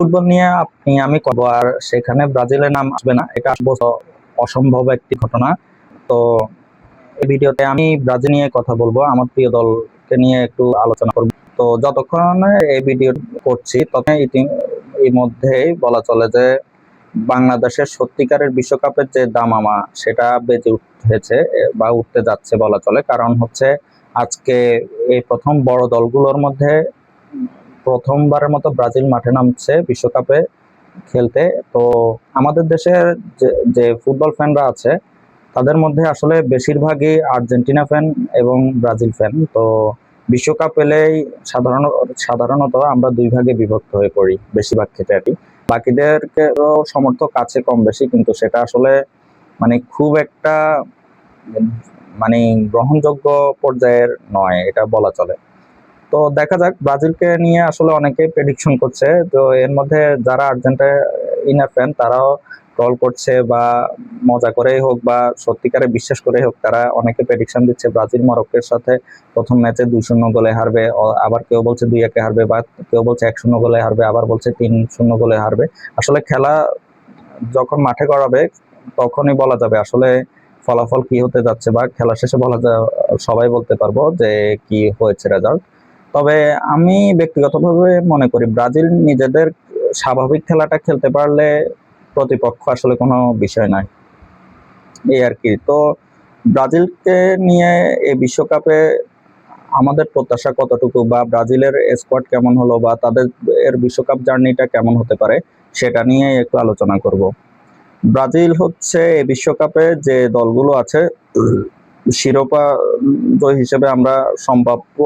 Football নিয়ে আমি কব, আর সেখানে ব্রাজিলের নাম আসবে না, এটা অসম্ভব একটি ঘটনা। তো এই ভিডিওতে আমি ব্রাজিল নিয়ে কথা বলবো, আমার প্রিয় দলকে নিয়ে একটু আলোচনা করব। তো যতক্ষণ এই ভিডিও করছি তখন এই মধ্যেই বলা চলে যে বাংলাদেশের সত্যিকারের বিশ্বকাপের যে দামামা সেটা বেজে উঠেছে বা উঠতে যাচ্ছে বলা চলে। কারণ হচ্ছে আজকে এই প্রথম বড় দলগুলোর মধ্যে প্রথমবারের মতো ব্রাজিল মাঠে নামছে বিশ্বকাপে খেলতে। তো আমাদের দেশের যে ফুটবল ফ্যানরা আছে তাদের মধ্যে আসলে বেশিরভাগই আর্জেন্টিনা ফ্যান এবং ব্রাজিল ফ্যান। তো বিশ্বকাপ এলেই সাধারণত আমরা দুই ভাগে বিভক্ত হয়ে পড়ি বেশিরভাগ ক্ষেত্রে আর কি। বাকিদেরকেও সমর্থক আছে কম বেশি, কিন্তু সেটা আসলে মানে খুব একটা মানে গ্রহণযোগ্য পর্যায়ের নয়, এটা বলা চলে। তো দেখা যাক, ব্রাজিলকে নিয়ে আসলে অনেকে প্রেডিকশন করছে। তো এর মধ্যে যারা আর্জেন্টিনা ফ্যান তারাও ট্রল করছে, বা মজা করেই হোক বা সত্যিকারে বিশ্বাস করেই হোক, তারা অনেকে প্রেডিকশন দিচ্ছে ব্রাজিল মরক্কোর সাথে প্রথম ম্যাচে 2-0 গোলে হারবে, আবার কেউ বলছে 2-1 হারবে, বা কেউ বলছে 1-0 গোলে হারবে, আবার বলছে 3-0 গোলে হারবে। আসলে খেলা যখন মাঠে গড়াবে তখনই বলা যাবে আসলে ফলাফল কি হতে যাচ্ছে, বা খেলা শেষে সবাই বলতে পারবো যে কি হয়েছে রেজাল্ট। তবে আমি ব্যক্তিগতভাবে মনে করি ব্রাজিল নিজেদের স্বাভাবিক খেলাটা খেলতে পারলে প্রতিপক্ষ আসলে কোনো বিষয় নয়, এই আর কি। তো ব্রাজিলকে নিয়ে এই বিশ্বকাপে আমাদের প্রত্যাশা কতটুকু, বা ব্রাজিলের স্কোয়াড কেমন হলো, বা তাদের বিশ্বকাপ জার্নিটা কেমন হতে পারে, সেটা নিয়ে একটু আলোচনা করব। ব্রাজিল হচ্ছে এই বিশ্বকাপে যে দলগুলো আছে শিরোপা জয় হিসেবে আমরা সম্ভাব্য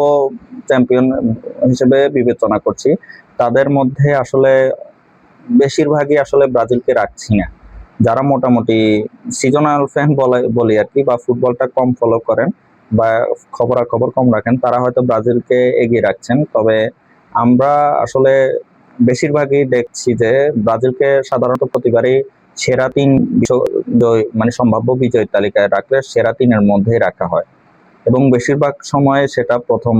চ্যাম্পিয়ন হিসেবে বিবেচনা করছি, তাদের মধ্যে আসলে বেশিরভাগই আসলে ব্রাজিলকে রাখছি না। যারা মোটামুটি সিজনাল ফ্যান বলি আর কি, বা ফুটবলটা কম ফলো করেন বা খবরাখবর কম রাখেন, তারা হয়তো ব্রাজিলকে এগিয়ে রাখছেন। তবে আমরা আসলে বেশিরভাগই দেখছি যে ব্রাজিলকে সাধারণত প্রতিবারই সেরা তিন মানে সম্ভাব্য বিজয়ী তালিকায় রাখলে সেরা তিনের মধ্যেই রাখা হয়, এবং বেশিরভাগ সময়ে সেটা প্রথম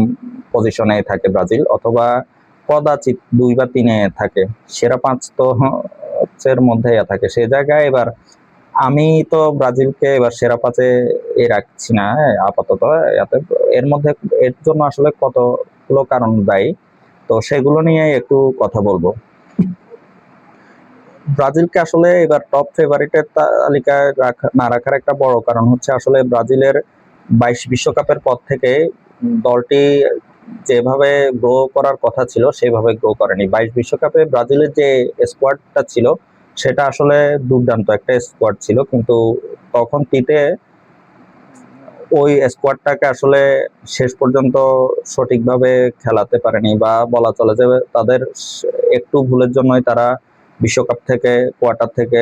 পজিশনে থাকে ব্রাজিল, অথবা কদাচিৎ 2 বা 3-এ থাকে। সেরা 5 তো এর মধ্যে থাকে। সে জায়গায় এবার আমি তো ব্রাজিলকে এবার সেরা 5-এ রাখছি না আপাতত। এর মধ্যে এর জন্য আসলে কতগুলো কারণ দায়ী, তো সেগুলো নিয়ে একটু কথা বলবো। ব্রাজিলকে আসলে এবার টপ ফেভারিটের তালিকায় না রাখার একটা বড় কারণ হচ্ছে আসলে ব্রাজিলের 22 বিশ্বকাপের পর থেকে দলটি যেভাবে গ্রো করার কথা ছিল সেভাবে গ্রো করেনি। 22 বিশ্বকাপে ব্রাজিলের যে স্কোয়াডটা ছিল সেটা আসলে দুর্দান্ত একটা স্কোয়াড ছিল, কিন্তু তখন ওই স্কোয়াডটাকে আসলে শেষ পর্যন্ত সঠিকভাবে খেলাতে পারেনি, বা বলা চলে যে তাদের একটু ভুলের জন্যই তারা বিশ্বকাপ থেকে কোয়ার্টার থেকে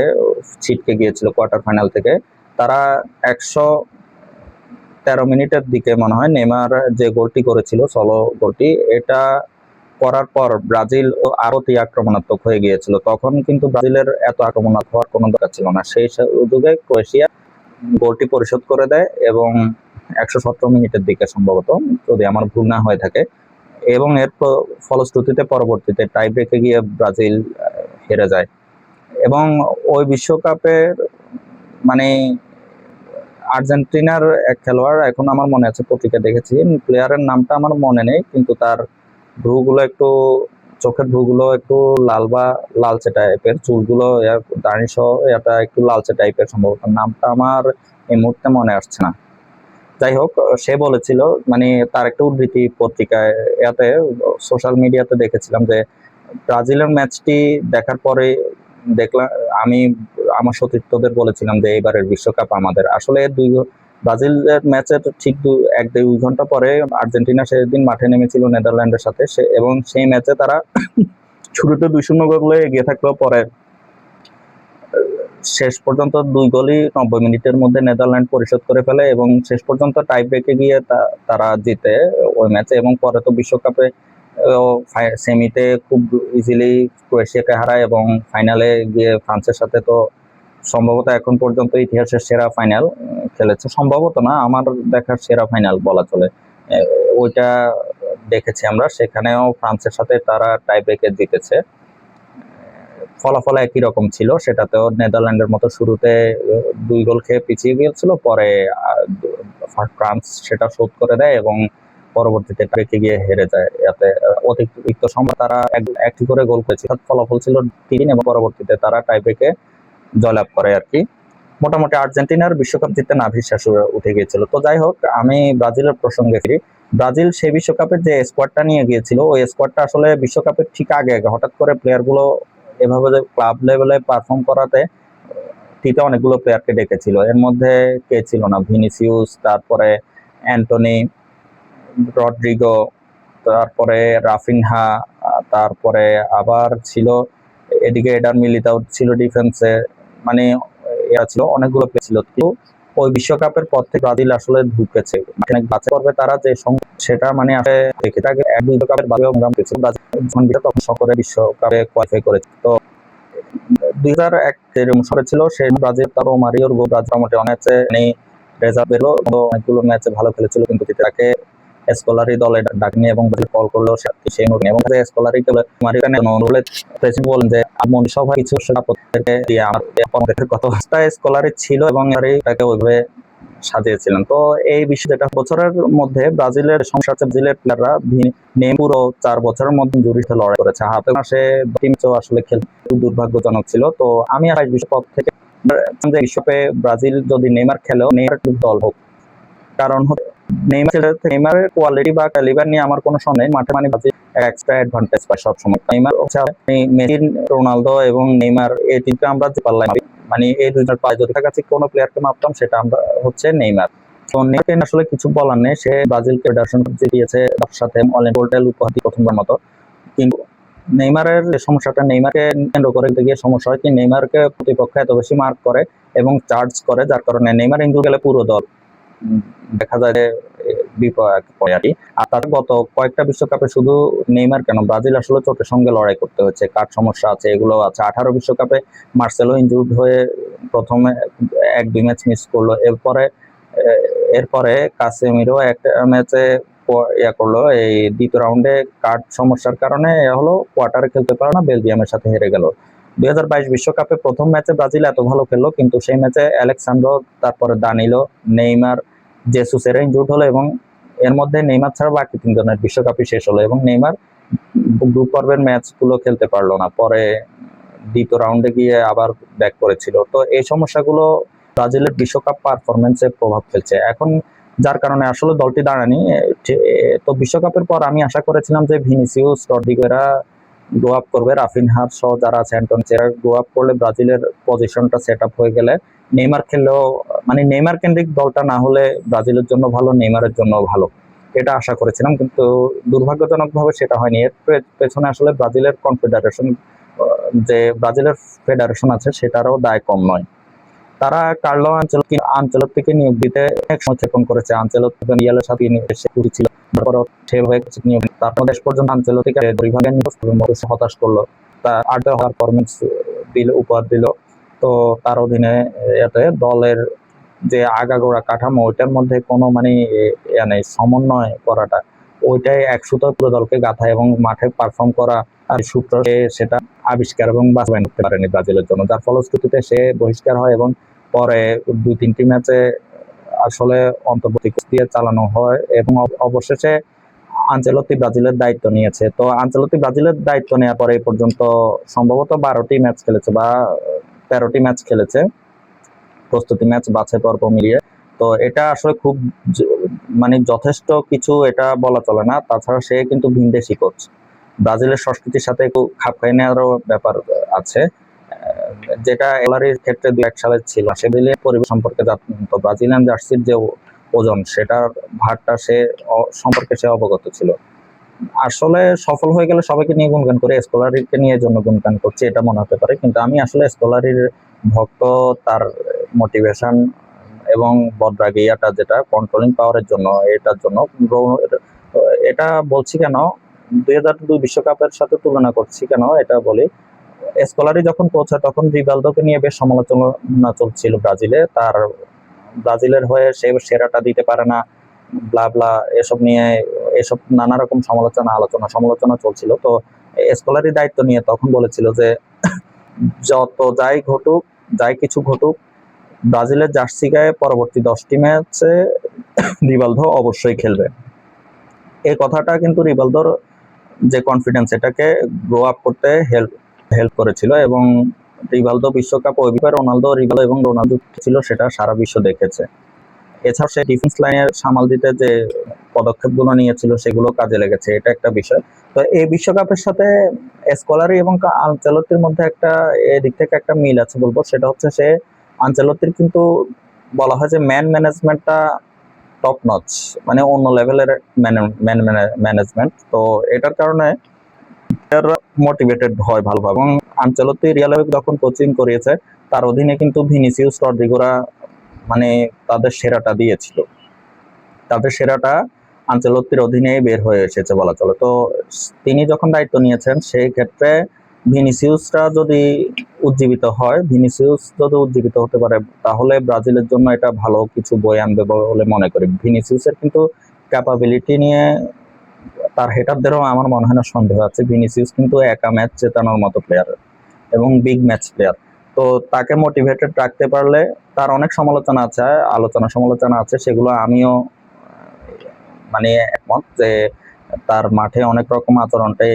ছিটকে গিয়েছিল, কোয়ার্টার ফাইনাল থেকে। তারা 113 মিনিটের দিকে মনে হয় নেইমার যে গোলটি করেছিল, সলো গোলটি, এটা করার পর ব্রাজিল আরো আক্রমণাত্মক হয়ে গিয়েছিল। তখন কিন্তু ব্রাজিলের এত আক্রমণাত্মক হওয়ার কোনো দরকার ছিল না। সেই সুযোগে ক্রোয়েশিয়া গোলটি পরিশোধ করে দেয়, এবং 117 মিনিটের দিকে সম্ভবত, যদি আমার ভুল না হয়ে থাকে। এবং এর ফলশ্রুতিতে পরবর্তীতে টাই ব্রেকে গিয়ে ব্রাজিল হেরে যায়। এবং ওই বিশ্বকাপের মানে আর্জেন্টিনার এক খেলোয়াড়, এখন আমার মনে আছে, পত্রিকা দেখেছি, প্লেয়ারের নামটা আমার মনে নেই, কিন্তু তার ভ্রুগুলো একটু, চোখের ভ্রুগুলো একটু লাল বা লালচে টাইপের, চুলগুলো দাড়ি সহ এটা একটু লালচে টাইপের, সম্ভবত নামটা আমার এই মুহূর্তে মনে আসছে না। যাই হোক, সে বলেছিল, মানে তার একটা উদ্ধৃতি পত্রিকায় সোশ্যাল মিডিয়াতে দেখেছিলাম যে ব্রাজিলের ম্যাচটি দেখার পরে দেখলাম, আমি আমার সতীর্থদের বলেছিলাম যে এবারের বিশ্বকাপ আমাদের। আসলে ব্রাজিলের ম্যাচের ঠিক 1-2 ঘন্টা পরে আর্জেন্টিনা সেদিন মাঠে নেমেছিল নেদারল্যান্ডের সাথে, এবং সেই ম্যাচে তারা শুরুতে 2-0 গোলে এগিয়ে থাকলেও পরে শেষ পর্যন্ত 2 গোলই 90 মিনিটের মধ্যে নেদারল্যান্ড পরিশোধ করে ফেলে, এবং শেষ পর্যন্ত টাই ব্রেকে গিয়ে তারা জিতে ওই ম্যাচে। এবং পরে তো বিশ্বকাপে সেমিতে খুব ইজিলি ক্রোয়েশিয়াকে হারায়, এবং ফাইনালে গিয়ে ফ্রান্সের সাথে তো সম্ভবত এখন পর্যন্ত ইতিহাসের সেরা ফাইনাল খেলেছে। সম্ভবত না, আমার দেখার সেরা ফাইনাল বলা চলে। ওইটা দেখেছি আমরা, সেখানেও ফ্রান্সের সাথে তারা টাই ব্রেকে জিতেছে। ফলাফল একই রকম ছিল, সেটাতেও নেদারল্যান্ডের মতো শুরুতে 2 গোল খেয়ে পিছিয়ে গিয়েছিল, পরে ফ্রান্স সেটা শোধ করে দেয় এবং পরবর্তীতে রেখে গিয়ে হেরে যায়। এতে অতিরিক্ত সময় তারা একটি করে গোল করেছিল, ফলাফল ছিল 3 এবং পরবর্তীতে তারা টাইব্রেকে জয়লাভ করে আর কি। মোটামুটি আর্জেন্টিনার বিশ্বকাপ জিততে নাভিশ্বাস উঠে গিয়েছিল। তো যাই হোক, আমি ব্রাজিলের প্রসঙ্গে ফিরি। ব্রাজিল সেই বিশ্বকাপের যে স্কোয়াডটা নিয়ে গিয়েছিল, ওই স্কোয়াডটা আসলে বিশ্বকাপের ঠিক আগে হঠাৎ করে প্লেয়ারগুলো এভাবে ক্লাব লেভেলে পারফর্ম করাতে ফিফা অনেকগুলো প্লেয়ারকে ডেকেছিল। এর মধ্যে কে ছিল না? ভিনিসিউস, তারপরে অ্যান্টনি, রড্রিগো, তারপরে রাফিনহা, তারপরে আবার ছিল এদিকে এডার মিলিতাও ছিল ডিফেন্সে, মানে এরা ছিল, অনেকগুলো প্লেয়ার ছিল। কিন্তু ওই বিশ্বকাপের পর থেকে ব্রাজিল আসলে ঢুকেছে বাছাই করবে তারা যে সেটা মানে আসলে দেখে থাকে। এক বিশ্বকাপের বাদেও সংগ্রাম করেছিল ব্রাজিল, যখন তখন সকলে বিশ্বকাপে কোয়ালিফাই করেছে। তো 2001 সালে ছিল সেই ব্রাজিল, তার মারিওর গোল ব্রাজিল মোটামুটি ম্যাচে রেজাল্ট পেলো, অনেকগুলো ম্যাচে ভালো খেলেছিল, কিন্তু তাকে স্কলারি দলে ডাকেনি এবং কল করলেও সেই নতুন এবং স্কলারি প্রেসিডেন্ট বলেন যে মন্ত্রিসভা কিছু দিয়ে আমাদের কত স্কলারি ছিল এবং তাকে ওইভাবে সাজিয়েছিলেন। তো এই বিষয় যেটা বছরের মধ্যে ব্রাজিলের সমস্যা হচ্ছে, ব্রাজিলের প্লেয়াররা পুরো 4 বছরের মধ্যে জুরিতে লড়াই করেছে, হাতে মাসে টিমও আসলে খেলতে খুব দুর্ভাগ্যজনক ছিল। তো আমি আর বিশ্বকাপ থেকে বিশ্বকাপে ব্রাজিল যদি নেইমার খেলেও নেইমার দল হোক, কারণ নেইমারের কোয়ালিটি বা ক্যালিবার নিয়ে আমার কোনো সন্দেহ নেই, মাঠে মানে ব্রাজিল এক্সট্রা অ্যাডভান্টেজ পায় সবসময়। নেইমার হচ্ছে মেসি, রোনালদো এবং নেইমার, এই তিনটা আমরা যে পারলাম, মানে এই দুইটার পায়ে যদি কাছে কোনো প্লেয়ারকে মাপতাম সেটা আমরা হচ্ছে নেইমার। তো নেইমারকে আসলে কিছু বলার নেই, সে ব্রাজিলকে দর্শন জিতিয়েছে, তার সাথে গোল্ডেন উপহার প্রথমবার মতো। কিন্তু নেইমারের সমস্যাটা, নেইমারকে কেন্দ্র করে গিয়ে সমস্যা হয় কি, নেইমারকে প্রতিপক্ষ এত বেশি মার্ক করে এবং চার্জ করে, যার কারণে নেইমার ইনজুরি গেলে পুরো দল দেখা যায় যে বিপদ পড়ে আর কি। আর তার গত কয়েকটা বিশ্বকাপে শুধু নেইমার কেন, ব্রাজিল আসলে চোটের সঙ্গে লড়াই করতে হচ্ছে, কাঠ সমস্যা আছে, এগুলো আছে। 18 বিশ্বকাপে মার্সেলো ইনজুর্ড হয়ে প্রথমে 1-2 ম্যাচ মিস করলো, এরপরে কাসেমিরো একটা ম্যাচে করলো, এই দ্বিতীয় রাউন্ডে কার্ড সমস্যার কারণে হলো কোয়ার্টারে খেলতে পারে না, বেলজিয়ামের সাথে হেরে গেল। 2022 বিশ্বকাপে প্রথম ম্যাচে ব্রাজিল এত ভালো খেললো, কিন্তু সেই ম্যাচে আলেক্সান্দ্রো, তারপরে দানিলো, নেইমার, জেসুসের ইনজুর্ড হলো এবং এর মধ্যে নেইমার ছাড়া বাকি 3 জনের বিশ্বকাপই শেষ হলো এবং নেইমার গ্রুপ পর্বের ম্যাচগুলো খেলতে পারলো না, পরে দ্বিতীয় রাউন্ডে গিয়ে আবার ব্যাক করেছিল। তো এই সমস্যাগুলো ব্রাজিলের বিশ্বকাপ পারফরমেন্সে প্রভাব ফেলছে এখন, যার কারণে আসলে দলটি দাঁড়ানি। তো বিশ্বকাপের পর আমি আশা করেছিলাম যে ভিনিসিউস, রড্রিগো এরা গ্রো আপ করবে, রাফিনহার সহ যারা আছে, অ্যান্টনি, এরা গ্রো আপ করলে ব্রাজিলের পজিশনটা সেট আপ হয়ে গেলে নেইমার খেললেও, মানে নেইমার কেন্দ্রিক দলটা না হলে ব্রাজিলের জন্য ভালো, নেইমারের জন্য ভালো, এটা আশা করেছিলাম। কিন্তু দুর্ভাগ্যজনকভাবে সেটা হয়নি। এর পেছনে আসলে ব্রাজিলের কনফেডারেশন, যে ব্রাজিলের ফেডারেশন আছে, সেটারও দায় কম নয়। তারা কার্লো আনচেলত্তিকে নিয়োগ দিতে এক সংক্ষেপণ করেছে। আনচেলত্তি রিয়ালের সাথে ছিল, তারপর তারপর শেষ পর্যন্ত আনচেলত্তিকে হতাশ করলো, তা পারফরমেন্স উপহার দিল। তো তার অধীনে এতে দলের যে আগাগোড়া কাঠামো, ওইটার মধ্যে কোনো মানে সমন্বয় করাটা, ওইটাই এক সুতোয় পুরো দলকে গাঁথা এবং মাঠে পারফর্ম করা আর সূত্র, সেটা আবিষ্কার এবং বাস্তবায়ন করতে পারেনি ব্রাজিলের জন্য, যার ফলশ্রুতিতে সে বহিষ্কার হয় এবং পরে 2-3টি ম্যাচে আসলে অন্তর্বর্তী দিয়ে চালানো হয় এবং অবশেষে আনচেলত্তি ব্রাজিলের দায়িত্ব নিয়েছে। তো আনচেলত্তি ব্রাজিলের দায়িত্ব নেওয়ার পরে এই পর্যন্ত সম্ভবত 12টি ম্যাচ খেলেছে বা 13টি ম্যাচ খেলেছে, প্রস্তুতি ম্যাচ, বাছাই পর্ব মিলিয়ে। তো এটা আসলে খুব মানে যথেষ্ট কিছু এটা বলা চলে না। তাছাড়া সে কিন্তু ভিনদেশি কোচ, ব্রাজিলের সংস্কৃতির সাথে একটু খাপ খাই নেওয়ারও ব্যাপার আছে, যেটা এলারির ক্ষেত্রে 2001 সালে ছিল। সে পরিবেশ সম্পর্কে জানতো, ব্রাজিলিয়ান জার্সির যে ওজন, সেটার ভারটা সে সম্পর্কে সে অবগত ছিল। আসলে সফল হয়ে গেলে সবাইকে নিয়ে গুণগান করে, স্কলারিকে নিয়ে জন্য গুণগান করছে এটা মনে হতে পারে, কিন্তু আমি আসলে স্কলারির ভক্ত, তার মোটিভেশন এবং বদরাগিয়াটা, যেটা কন্ট্রোলিং পাওয়ারের জন্য, এটার জন্য। এটা বলছি কেন, 2002 বিশ্বকাপের সাথে তুলনা করছি কেন এটা বলি, স্কলারি যখন পৌঁছায় তখন রিভালদোকে নিয়ে বেশ সমালোচনা চলছিল ব্রাজিলে, তার ব্রাজিলের হয়ে সে সেরাটা দিতে পারে না, ব্লা ব্লা, এসব নিয়ে এসব নানা রকম সমালোচনা চলছিল। তো স্কলারি দায়িত্ব নিয়ে তখন বলেছিল যে যত যাই ঘটুক, যাই কিছু ঘটুক, ব্রাজিলের জার্সি গায়ে পরবর্তী 10টি ম্যাচে রিভালদো অবশ্যই খেলবে। এই কথাটা কিন্তু রিভালদোর যে কনফিডেন্স, এটাকে গ্রো আপ করতে হেল্প করেছিল। এবং রিভালদো বিশ্বকাপ ওই রোনালদো, রিভালদো এবং রোনালদো ছিল, সেটা সারা বিশ্ব দেখেছে। এছাড়াও সে ডিফেন্স লাইনের সামাল দিতে যে পদক্ষেপগুলো নিয়েছিল সেগুলো কাজে লেগেছে, এটা একটা বিষয়। তো এই বিশ্বকাপের সাথে স্কলারি এবং আনচেলত্তির মধ্যে একটা এদিক থেকে একটা মিল আছে বলবো, সেটা হচ্ছে সে আনচেলত্তির কিন্তু বলা হয় যে ম্যান ম্যানেজমেন্টটা টপ নচ, মানে অন্য লেভেলের ম্যানেজমেন্ট। তো এটার কারণে মোটিভেটেড হয় ভালোভাবে। এবং আনচেলত্তি রিয়ালে যখন কোচিং করিয়েছে, তার অধীনে কিন্তু ভিনিসিয়াস, রদ্রিগোরা মানে তাদের সেরাটা দিয়েছিল, তাদের সেরাটা আনচেলত্তির অধীনেই বের হয়ে এসেছে বলা চলে। তো তিনি যখন দায়িত্ব নিয়েছেন, সেই ক্ষেত্রে ভিনিসিয়াসরা যদি উজ্জীবিত হতে পারে, তাহলে ব্রাজিলের জন্য এটা ভালো কিছু বয়ে আনবে বলে মনে করি। ভিনিসিয়াসের কিন্তু ক্যাপাবিলিটি নিয়ে তার হেটারদেরও আমার মনে হয় না সন্দেহ আছে। ভিনিসিয়াস কিন্তু একা ম্যাচ জেতানোর মতো প্লেয়ার এবং বিগ ম্যাচ প্লেয়ার। তো তাকে মোটিভেটেড রাখতে পারলে, তার অনেক সমালোচনা আছে, সেগুলো আমিও মানে একমত যে তার মাঠে অনেক রকম আচরণটাই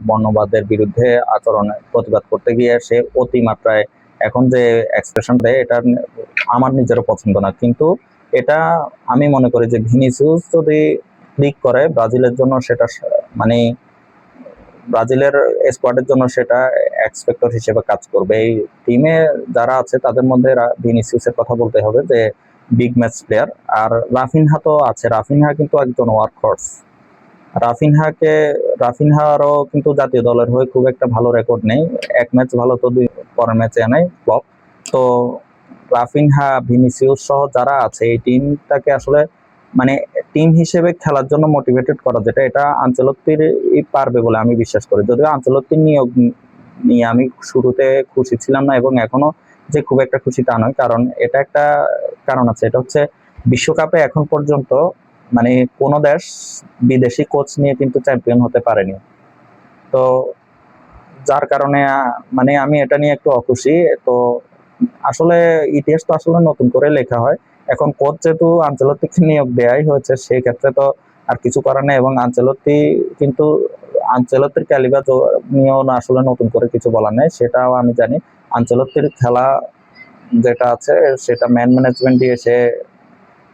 বর্ণবাদের বিরুদ্ধে প্রতিবাদ করতে গিয়ে সে অতিমাত্রায় এখন যে এক্সপ্রেশন দেয়, এটা আমার নিজেরও পছন্দ না। কিন্তু এটা আমি মনে করি যে ভিনিসিয়াস যদি ক্লিক করে ব্রাজিলের জন্য, সেটা মানে ব্রাজিলের স্কোয়াডের জন্য সেটা এক্সপেক্টর হিসেবে কাজ করবে। এই টিমে যারা আছে তাদের মধ্যে ভিনিসিয়াসের কথা বলতে হবে যে বিগ ম্যাচ প্লেয়ার। আর রাফিনহা তো আছে, রাফিনহা কিন্তু একজন ওয়ার্কহর্স। রাফিনহারও কিন্তু জাতীয় দলের হয়ে খুব একটা ভালো রেকর্ড নেই, এক ম্যাচ ভালো তো পরের ম্যাচে আনাই ফ্লপ। তো রাফিনহা, ভিনিসিয়াস সহ যারা আছে, এই টিমটাকে আসলে মানে টিম হিসেবে খেলার জন্য মোটিভেটেড করা, যেটা এটা আনচেলত্তির পারবে বলে আমি বিশ্বাস করি। যদিও আনচেলত্তির নিয়োগ নিয়ে আমি শুরুতে খুশি ছিলাম না, এবং এখনো যে খুব একটা খুশি তা নয়, কারণ এটা একটা কারণ আছে। এটা হচ্ছে বিশ্বকাপে এখন পর্যন্ত মানে কোনো দেশ বিদেশি কোচ নিয়ে কিন্তু চ্যাম্পিয়ন হতে পারেনি। তো যার কারণে মানে আমি এটা নিয়ে একটু অখুশি। তো আসলে ইতিহাস তো আসলে নতুন করে লেখা হয়। এখন কোচ যেহেতু আনচেলত্তিকে নিয়োগ দেয়াই হয়েছে, সেই ক্ষেত্রে তো আর কিছু করার নেই। এবং কিন্তু আনচেলত্তির ক্যালিবার নিয়েও না আসলে নতুন করে কিছু বলার নেই, সেটাও আমি জানি। আনচেলত্তির খেলা যেটা আছে, সেটা ম্যান ম্যানেজমেন্ট দিয়ে সে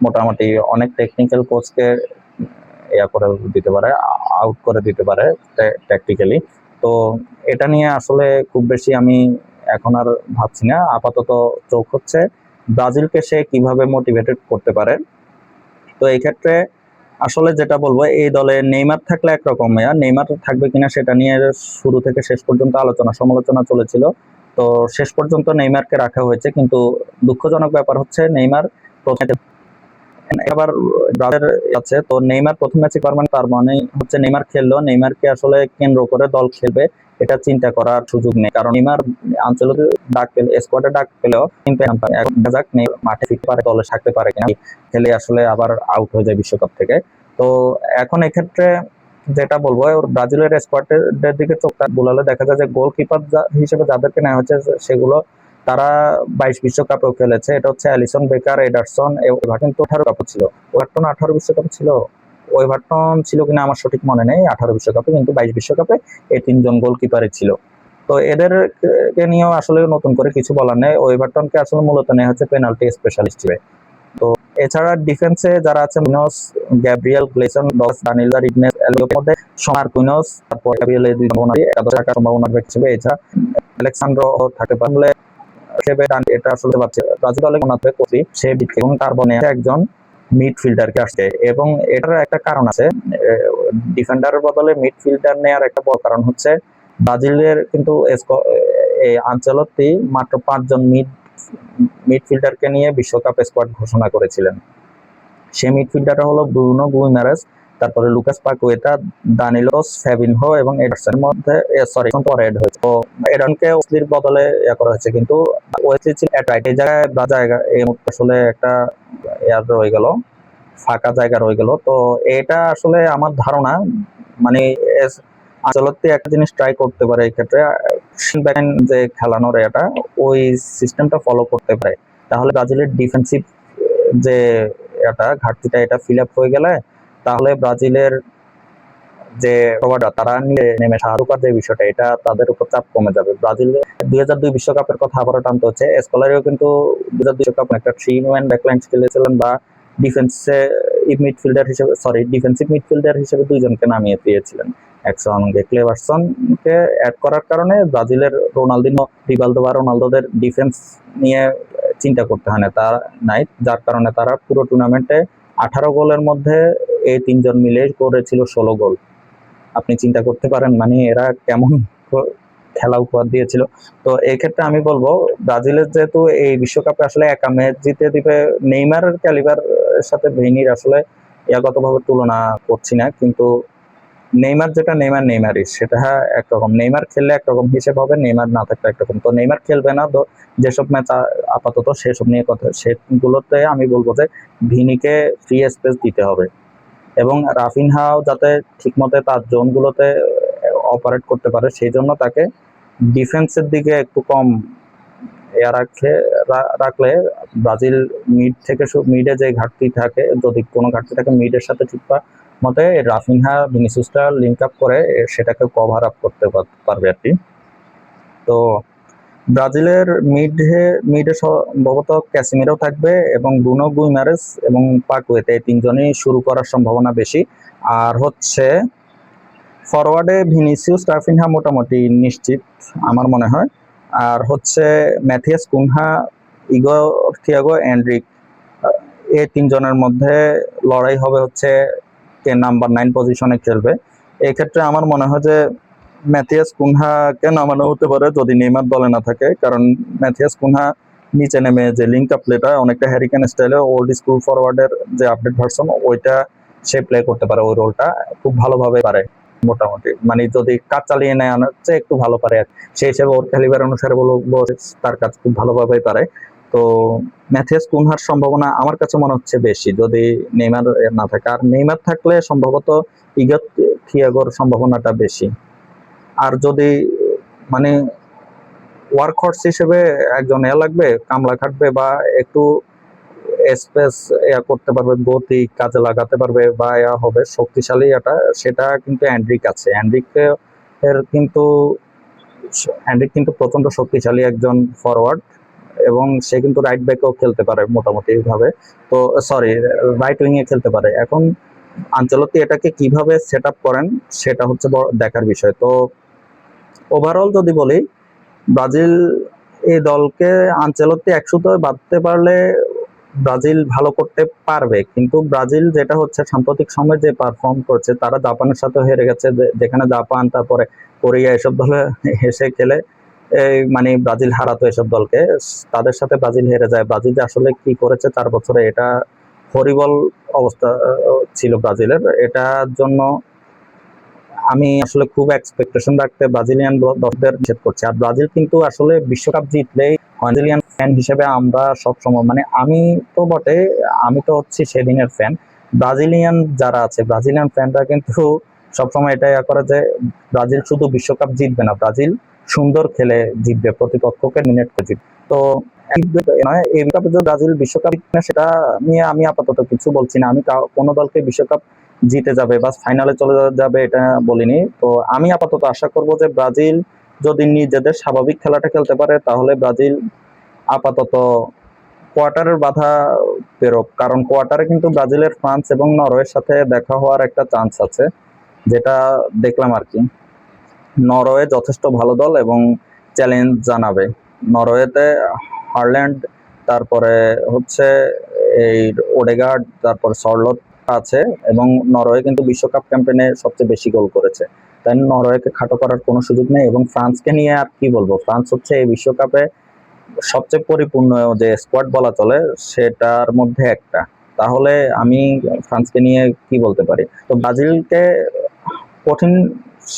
মোটামুটি অনেক টেকনিক্যাল কোচকে করে দিতে পারে, আউট করে দিতে পারে ট্যাকটিক্যালি। তো এটা নিয়ে আসলে খুব বেশি আমি এখন আর ভাবছি না। আপাতত চোখ হচ্ছে ব্রাজিলকে সে কিভাবে মোটিভেটেড করতে পারে। তো এই ক্ষেত্রে আসলে যেটা বলবো, এই দলে নেইমার থাকলে একরকম, নেইমার থাকবে কিনা সেটা নিয়ে শুরু থেকে শেষ পর্যন্ত সমালোচনা চলেছিল। তো শেষ পর্যন্ত নেইমারকে রাখা হয়েছে, কিন্তু দুঃখজনক ব্যাপার হচ্ছে নেইমার প্রথমে এবার ব্রাজিলের আছে। তো নেইমার প্রথম ম্যাচে পারবেন, তার মানে হচ্ছে নেইমার খেললো, নেইমারকে আসলে কেন্দ্র করে দল খেলবে এটা চিন্তা করার সুযোগ নেই। কারণ নেইমার আঞ্চলিক ডাক পেলে, স্কোয়াডে ডাক পেলেও কিন্তু এখন দেখা যাক মাঠে ফিরতে পারে, দলে থাকতে পারে কিনা, খেলে আসলে আবার আউট হয়ে যায় বিশ্বকাপ থেকে। তো এখন এক্ষেত্রে যেটা বলবো, ব্রাজিলের স্কোয়াডের দিকে চোখটা বুলালে দেখা যায় যে গোলকিপার হিসেবে যাদেরকে নেওয়া হয়েছে, সেগুলো তারা 22 বিশ্বকাপেও খেলেছে। এটা হচ্ছে অ্যালিসন বেকার, এডারসন, কিন্তু 18 কাপও ছিল। ওভারটন 18 বিশ্বকাপ ছিল, ওভারটন ছিল কিনা আমার সঠিক মনে নেই 18 বিশ্বকাপে, কিন্তু 22 বিশ্বকাপে এই তিনজন গোলকিপারে ছিল। তো এদেরকে নিয়েও আসলে নতুন করে কিছু বলার নেই। ওভারটনকে আসলে মূলত নেওয়া হচ্ছে পেনাল্টি স্পেশালিস্ট হিসেবে। তো এছাড়া ডিফেন্সে যারা আছে, মিনোস, গ্যাব্রিয়েল, গ্লেসন, দানিলা, রিগনেস, এলিওর মধ্যে সোনার কুইনোস, তারপর গ্যাব্রিয়েল, এই দুই সম্ভাবনা একাদশ টাকার সম্ভাবনা হিসেবে। এছাড়া আলেক্সান্দ্রো থাকতে পারলে হিসেবে এটা আসলে পাচ্ছে ব্রাজিল দলে মনে হয় কোচি সে এবং কার্বনে একজন মিডফিল্ডারকে আসছে। এবং এটার একটা কারণ আছে, ডিফেন্ডারের বদলে মিডফিল্ডার নেওয়ার একটা বড় কারণ হচ্ছে ব্রাজিলের কিন্তু আনচেলত্তি মাত্র 5 জন মিডফিল্ডারকে নিয়ে বিশ্বকাপ স্কোয়াড ঘোষণা করেছিলেন। সে মিডফিল্ডারটা হলো ব্রুনো গুইমারেস, তারপরে লুকাস পাকুয়েতা, দানিলোস, ফ্যাবিনহো এবং এডারসনের মধ্যে এড হয়েছে। তো এডারসনকে ওয়েসলির বদলে করা হয়েছে, কিন্তু ওয়েসলি ছিল এই জায়গায় এই মুহূর্তে আসলে একটা রয়ে গেল, ফাঁকা জায়গা রয়ে গেল। তো এটা আসলে আমার ধারণা মানে আনচেলত্তি একটা জিনিস ট্রাই করতে পারে এই ক্ষেত্রে, যে খেলানোর এটা ওই সিস্টেমটা ফলো করতে পারে, তাহলে ব্রাজিলের ডিফেন্সিভ যে এটা ঘাটতিটা এটা ফিল আপ হয়ে গেলে তাহলে ব্রাজিলের যে তারা নেমে সাহায্য যে বিষয়টা এটা তাদের উপর চাপ কমে যাবে। ব্রাজিল 2002 বিশ্বকাপের কথা আবারও টানতে হচ্ছে, স্কলারিও কিন্তু 2002 বিশ্বকাপ একটা 3-man ব্যাকলাইন খেলেছিলেন বা ডিফেন্সিভ মিডফিল্ডার হিসেবে দুইজনকে নামিয়ে দিয়েছিলেন একসঙ্গে। ক্লেভারসনকে অ্যাড করার কারণে ব্রাজিলের রোনালদিনো, রিভালদো বা রোনালদোদের ডিফেন্স নিয়ে চিন্তা করতে হয় না তার নাই, যার কারণে তারা পুরো টুর্নামেন্টে 18 গোলের মধ্যে এই তিনজন মিলে করেছিল 16 গোল। আপনি চিন্তা করতে পারেন মানে এরা কেমন খেলা উপহার দিয়েছিল। তো এই ক্ষেত্রে আমি বলবো ব্রাজিলের যেহেতু এই বিশ্বকাপে আসলে একা ম্যাচ জিতে দিবে, নেইমারের ক্যালিবার সাথে ভিনির আসলে ইয়াগতভাবে তুলনা করছি না, কিন্তু নেইমার যেটা নেইমারই সেটা একরকম, নেইমার খেললে একরকম হিসেব হবে, নেইমার না থাকলে একরকম। তো নেইমার খেলবে না, তো যেসব ম্যাচ আপাতত সেসব নিয়ে কথা, সেগুলোতে আমি বলবো যে ভিনিকে ফ্রি স্পেস দিতে হবে এবং রাফিনহাও যাতে ঠিকমতো তার জোনগুলোতে অপারেট করতে পারে সেই জন্য তাকে ডিফেন্সের দিকে একটু কম রাখলে ব্রাজিল মিডে যে ঘাটতি থাকে, যদি কোনো ঘাটতি থাকে মিডের সাথে ঠিক মতে রাফিনহা ভিনিসিয়াসটা লিঙ্ক আপ করে সেটাকে কভার আপ করতে পারবে আর কি। তো ব্রাজিলের মিডে সম্ভবত ক্যাসিমিরো থাকবে এবং ব্রুনো গুইমারেস এবং পাকুয়েতে, এই তিনজনই শুরু করার সম্ভাবনা বেশি। আর হচ্ছে ফরওয়ার্ডে ভিনিসিয়াস, রাফিনহা মোটামুটি নিশ্চিত আমার মনে হয়। আর হচ্ছে ম্যাথিয়াস কুনহা, থিয়াগো এন্ড্রিক, এই তিনজনের মধ্যে লড়াই হবে হচ্ছে কে নাম্বার 9 পজিশনে খেলবে। এই ক্ষেত্রে আমার মনে হয় যে ম্যাথিয়াস কুনহাকে নামানো হতে পারে যদি নেইমার দলে না থাকে, কারণ ম্যাথিয়াস কুনহা নিচে নেমে যে লিঙ্ক আপ প্লেটা অনেকটা হ্যারিকেন স্টাইলে ওল্ড স্কুল ফরওয়ার্ডের যে আপডেট ভার্সন ওইটা সে প্লে করতে পারে, ওই রোলটা খুব ভালোভাবে পারে মোটামুটি, মানে যদি কাজ চালিয়ে নেয় চেয়ে একটু ভালো পারে সেই হিসেবে ওর ক্যালিবার অনুসারে বলবো তার কাজ খুব ভালোভাবে পারে। তো ম্যাথিয়াস কুনহার সম্ভাবনা আমার কাছে মনে হচ্ছে বেশি যদি নেইমার না থাকে, আর নেইমার থাকলে সম্ভবত ইগত থিয়াগোর সম্ভাবনাটা বেশি। আর যদি মানে ওয়ার্ক হর্স হিসেবে একজন লাগবে, কামলা খাটবে বা একটু স্পেস করতে পারবে, গতি কাজে লাগাতে পারবে বা হবে শক্তিশালী এটা, সেটা কিন্তু অ্যান্ড্রিক আছে। অ্যান্ড্রিক কিন্তু প্রচন্ড শক্তিশালী একজন ফরওয়ার্ড এবং সে কিন্তু রাইট ব্যাকেও খেলতে পারে মোটামুটি ভাবে, তো রাইট উইং এ খেলতে পারে। এখন আনচেলত্তি এটাকে কিভাবে সেট আপ করেন সেটা হচ্ছে দেখার বিষয়। তো ওভারঅল যদি বলি ব্রাজিল এই দলকে আনচেলত্তি 100 বাঁধতে পারলে ব্রাজিল ভালো করতে পারবে, কিন্তু ব্রাজিল যেটা হচ্ছে সাম্প্রতিক সময় যে পারফর্ম করছে, তারা জাপানের সাথে হেরে গেছে, যেখানে জাপান তারপরে কোরিয়া এসব দলে হেসে খেলে এই মানে ব্রাজিল হারাতো এসব দলকে, তাদের সাথে ব্রাজিল হেরে যায়। ব্রাজিল আসলে কি করেছে 4 বছরে এটা হরিবল অবস্থা ছিল ব্রাজিলের, এটার জন্য আমি আসলে খুব এক্সপেকটেশন রাখতে ব্রাজিলিয়ান দলদের নিষেধ করছি। আর ব্রাজিল কিন্তু আসলে বিশ্বকাপ জিতলেই ব্রাজিলিয়ান ফ্যান হিসেবে আমরা সবসময় মানে আমি তো বটে, আমি তো হচ্ছি সেদিনের ফ্যান, ব্রাজিলিয়ান যারা আছে ব্রাজিলিয়ান ফ্যানরা কিন্তু সবসময় এটাই করে যে ব্রাজিল শুধু বিশ্বকাপ জিতবে না, ব্রাজিল সুন্দর খেলে জিতবে, প্রতিপক্ষকে মিনিট করে জিতবে। তো এই বিশ্বকাপে যে ব্রাজিল বিশ্বকাপ সেটা নিয়ে আমি আপাতত কিছু বলছি না, আমি কোনো দলকে বিশ্বকাপ জিতে যাবে বা ফাইনালে চলে যাবে এটা বলিনি। তো আমি আপাতত আশা করব যে ব্রাজিল যদি নিজেদের স্বাভাবিক খেলাটা খেলতে পারে তাহলে ব্রাজিল আপাতত কোয়ার্টারের বাধা পেরোক, কারণ কোয়ার্টারে কিন্তু ব্রাজিলের ফ্রান্স এবং নরওয়ের সাথে দেখা হওয়ার একটা চান্স আছে, যেটা দেখলাম আর কি। নরওয়ে যথেষ্ট ভালো দল এবং চ্যালেঞ্জ জানাবে। নরওয়েতে হারল্যান্ড, তারপরে হচ্ছে এই ওডেগার্ড, তারপর সরলট আছে এবং নরওয়ে কিন্তু বিশ্বকাপ ক্যাম্পেইনে সবচেয়ে বেশি গোল করেছে, তাই নরওয়েকে খাটো করার কোনো সুযোগ নেই। এবং ফ্রান্সকে নিয়ে আর কি বলবো, ফ্রান্স হচ্ছে এই বিশ্বকাপে সবচেয়ে পরিপূর্ণ যে স্কোয়াড বলা চলে সেটার মধ্যে একটা, তাহলে আমি ফ্রান্সকে নিয়ে কি বলতে পারি। তো ব্রাজিলকে কঠিন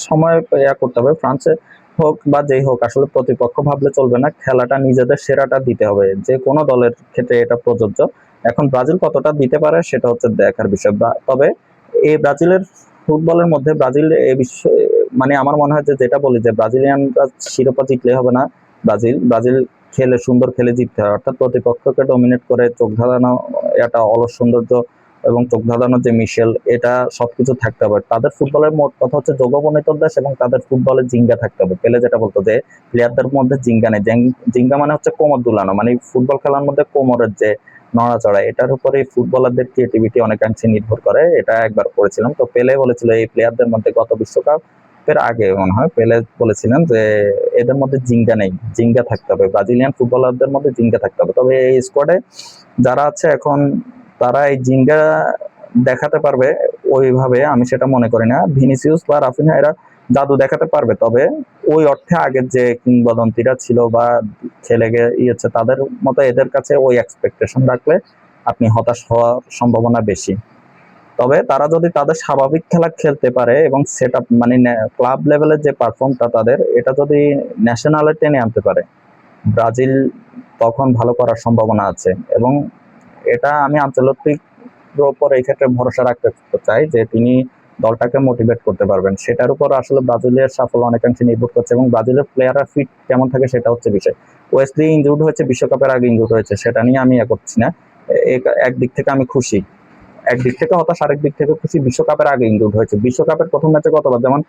সময় করতে হবে, ফ্রান্সে হোক বা যেই হোক, আসলে প্রতিপক্ষ ভাবলে চলবে না, খেলাটা নিজেদের সেরাটা দিতে হবে, যে কোনো দলের ক্ষেত্রে এটা প্রযোজ্য। এখন ব্রাজিল কতটা দিতে পারে সেটা হচ্ছে দেখার বিষয়। তবে এই ব্রাজিলের ফুটবলের মধ্যে ব্রাজিল এই মানে আমার মনে হয় যে যেটা বলি যে ব্রাজিলিয়ানরা শিরোপা জিতলে হবে না, ব্রাজিল ব্রাজিল খেলে সুন্দর খেলে জিততে হয়, অর্থাৎ প্রতিপক্ষকে ডমিনেট করে চোখ ধাঁধানো এটা অলস সৌন্দর্য এবং চোখ ধাঁধানোর যে মিশেল, এটা সবকিছু থাকতে হবে। তাদের ফুটবলের মোট কথা হচ্ছে যোগবনিত দেশ, এবং তাদের ফুটবলের জিঙ্গা থাকতে হবে। পেলে যেটা বলতো যে প্লেয়ারদের মধ্যে জিঙ্গা নেই, জিঙ্গা মানে হচ্ছে কোমর দুলানো, মানে ফুটবল খেলার মধ্যে কোমরের যে নড়াচড়া, এটার উপরে ফুটবলারদের ক্রিয়েটিভিটি অনেকাংশে নির্ভর করে। এটা একবার পড়েছিলাম, তো পেলে বলেছিল এই প্লেয়ারদের মধ্যে গত বিশ্বকাপের আগে মনে হয় পেলে বলেছিলেন যে এদের মধ্যে জিঙ্গা নেই, জিঙ্গা থাকতে হবে, ব্রাজিলিয়ান ফুটবলারদের মধ্যে জিঙ্গা থাকতে হবে। তবে এই স্কোয়াডে যারা আছে এখন তারা এই জিঙ্গা দেখাতে পারবে ওইভাবে আমি সেটা মনে করি না। ভিনিসিয়াস বা রাফিনহা এরা জাদু দেখাতে পারবে, তবে ওই অর্থে আগের যে কিংবদন্তিরা ছিল বা খেলে গিয়েছে তাদের মতো এদের কাছে ওই এক্সপেকটেশন রাখলে আপনি হতাশ হওয়ার সম্ভাবনা বেশি। তবে তারা যদি তাদের স্বাভাবিক খেলা খেলতে পারে এবং সেট আপ মানে ক্লাব লেভেলের যে পারফর্মটা তাদের, এটা যদি ন্যাশনালে টেনে আনতে পারে ব্রাজিল, তখন ভালো করার সম্ভাবনা আছে। এবং এটা আমি আঞ্চলিক উপর এই ক্ষেত্রে ভরসা রাখতে চাই যে তিনি দলটাকে মোটিভেট করতে পারবেন। সেটার উপর আসলে ব্রাজিলের সাফল্য অনেকাংশে নির্ভর করছে, এবং ব্রাজিলের প্লেয়াররা ফিট কেমন থাকে সেটা হচ্ছে বিষয়। ওয়েসলি ইনজুর্ড হয়েছে, বিশ্বকাপের আগে ইনজুর্ড হয়েছে, সেটা নিয়ে আমি করছি না। একদিক থেকে আমি খুশি, একদিক থেকে হতাশ, আরেক দিক থেকে খুশি। বিশ্বকাপের আগে ইনজুর্ড হয়েছে, বিশ্বকাপের প্রথম ম্যাচে কতবার যেমন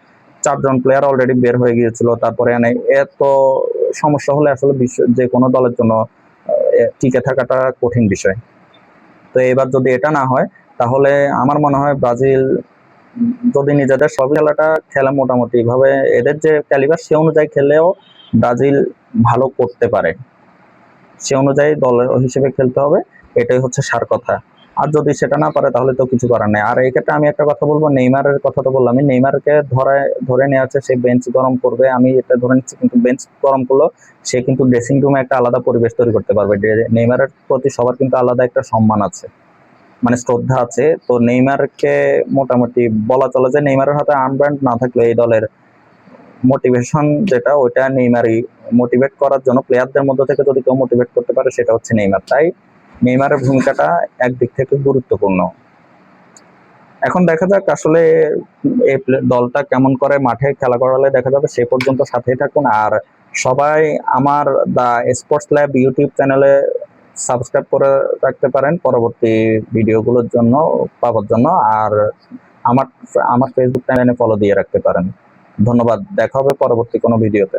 4 জন প্লেয়ার অলরেডি বের হয়ে গিয়েছিল, তারপরে এত সমস্যা হলে আসলে বিশ্ব যে কোনো দলের জন্য টিকে থাকাটা কঠিন বিষয়। তো এবার যদি এটা না হয় তাহলে আমার মনে হয় ব্রাজিল যদি নিজেদের সব খেলাটা খেলে মোটামুটি ভাবে এদের যে ক্যালিবার সে অনুযায়ী খেলেও ব্রাজিল ভালো করতে পারে, সে অনুযায়ী দল হিসেবে খেলতে হবে, এটাই হচ্ছে সার কথা। আর যদি সেটা না পারে তাহলে তো কিছু করার নেই। আর এই ক্ষেত্রে আমি একটা কথা বলবো, নেইমারের কথা তো বললাম, নেইমারকে ধরে নেওয়া আছে, সে বেঞ্চ গরম করবে আমি এটা ধরে নিচ্ছি, কিন্তু বেঞ্চ গরম করলো সে কিন্তু ড্রেসিং রুমে একটা আলাদা পরিবেশ তৈরি করতে পারবে। নেইমারের প্রতি সবার কিন্তু আলাদা একটা সম্মান আছে, মানে শ্রদ্ধা আছে। তো নেইমারকে মোটামুটি বলা চলে যে নেইমারের হাতে আর্মব্যান্ড না থাকলে এই দলের মোটিভেশন যেটা ওইটা নেইমারই মোটিভেট করার জন্য, প্লেয়ারদের মধ্যে থেকে যদি কেউ মোটিভেট করতে পারে সেটা হচ্ছে নেইমার। তাই নেইমারের ভূমিকাটা একদিক থেকে গুরুত্বপূর্ণ। এখন দেখা যাক আসলে এই দলটা কেমন করে মাঠে খেলা করালে দেখা যাবে। সে পর্যন্ত সাথেই থাকুন, আর সবাই আমার দ্য স্পোর্টস ল্যাব ইউটিউব চ্যানেলে সাবস্ক্রাইব করে রাখতে পারেন পরবর্তী ভিডিওগুলোর জন্য পাওয়ার জন্য, আর আমার আমার ফেসবুক চ্যানেলে ফলো দিয়ে রাখতে পারেন। ধন্যবাদ, দেখা হবে পরবর্তী কোনো ভিডিওতে।